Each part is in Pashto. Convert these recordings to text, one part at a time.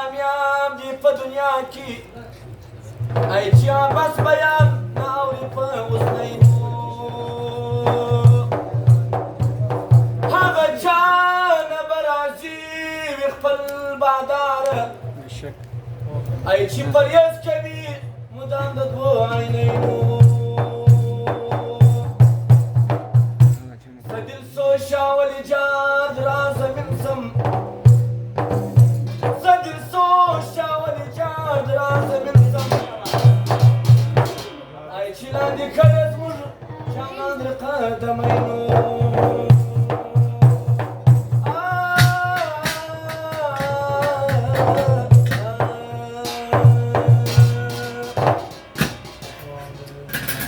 کامیاب دی په دنیا کې ای چې بس بیان ناوري په اوسنینو هغه چا نه به راځي وي خپل بادار ای چې پرهیز کوي مدام د دوو عینینو فدل سوشا والجاد راز من سم فدل سوشا والجاد راز من سم ای چې لاندې کړی زموږ جانان د قدمینو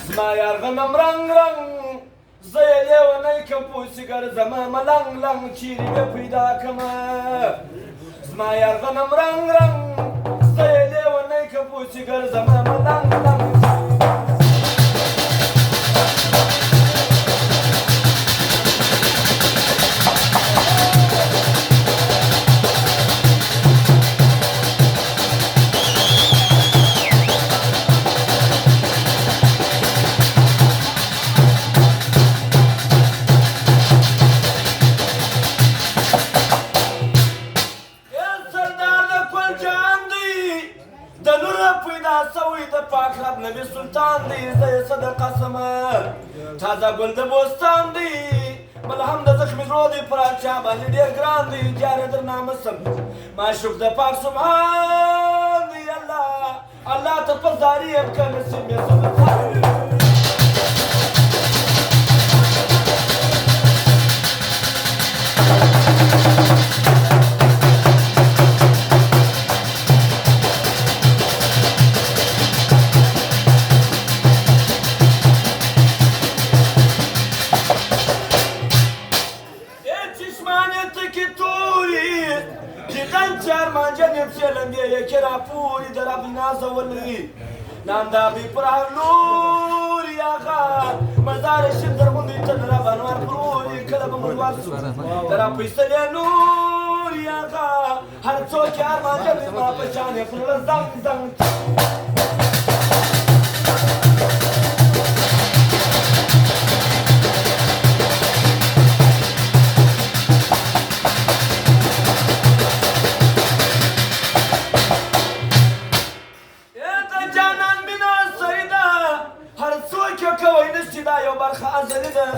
زما یار غنم رنگ رنگ زه یې لیونی کم پوسیګر زما ملنګ لنګ چیرې مې پیدا کړمه زما یار غنم رنگ رنگ زه یې لیونی کم پوسیګر زما ملنګ لنګ نبی سلطان دی زه یې صدقه سمه تازه ګل د بوستان دی ملهم د زخمي زړو دی پر هر چا باندې ډېر ګران دی جار یې در نامه سم معشوق د پاک سبحان دی الله الله ته په زاري یم که نصیب یې صدقه یکی را پوری در ابی نازولی ناندابی پر هر لوری آقا مزار شد در غندی تن را بانوار پروری کلب مروار سو در اپیستلی نوری آقا هر چوکی آرمان جبی ما پشانی پر زنگ زنگ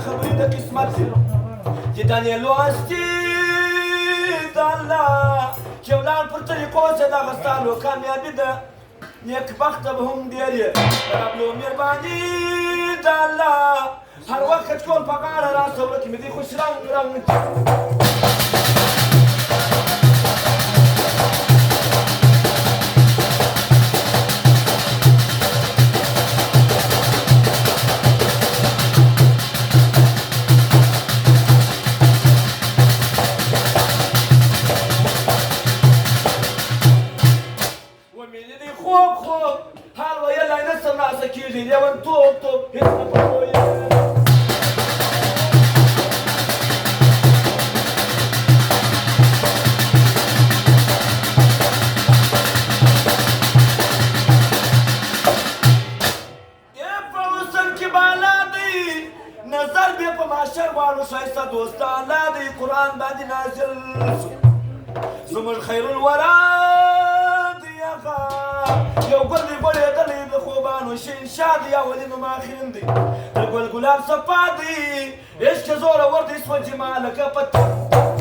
خبرې د قسمت دیدن یې لوستي د الله چې ولاړ پر طریقو زه دغه ستا لو کامیابي ده نیکبخته به هم ډېر یې د رب لو مهرباني د الله هر وخت کچکول په غاړه راسوله کې مې دی خوش رنګ رنګ لیون توب توب هیچ نپرویه فروسن کی بالا دی نظر بی پا معاشر والو شایسته دوستان لا دی قرآن باندې نازل زمون خیر الورا دی آقا یو گل دی بڑی دلی دی خوبانو شین شادی اولین و ماخرین دی در گل گلاب سپا دی عشق زور ورد اسم جمالک پتا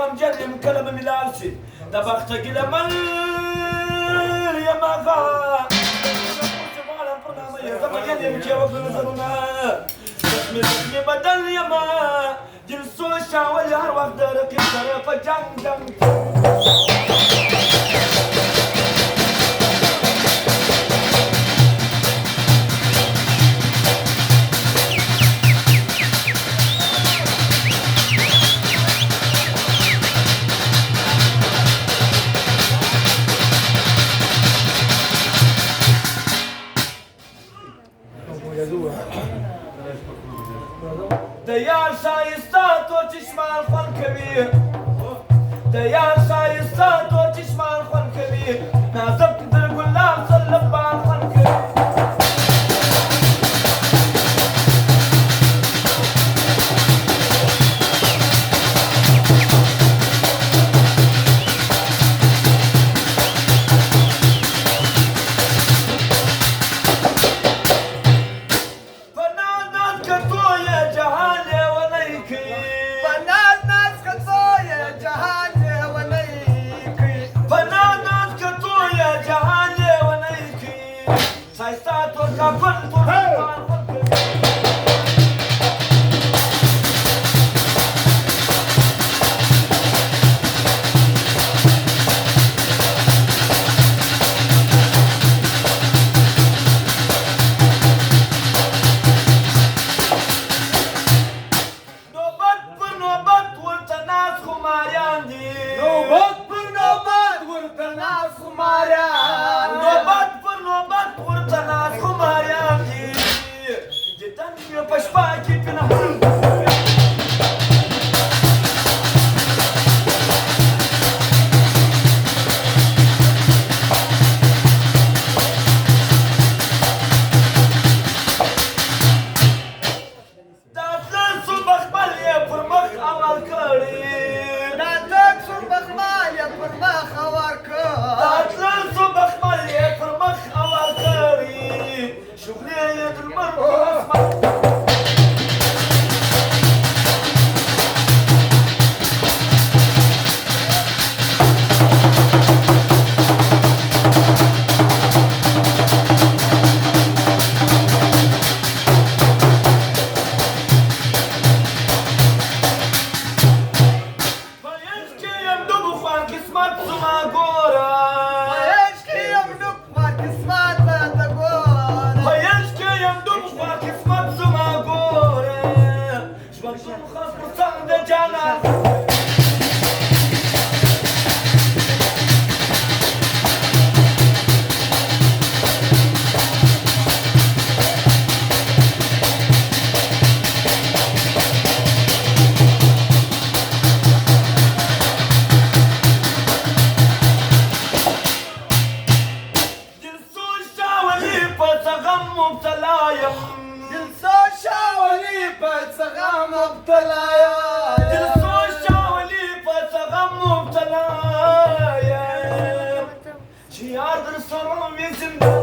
غمجن كلمة ملالسي دبخت كده من يا مغا زخمي بدل يما جلسو شاول هر وقت درقي طرف جنگ جنگ ديار شايستا تو تشمال خل كبير ديار شايستا تو تشمال خل كبير نازك در قلاب صلب بال خل كبير Yardır sorun bizim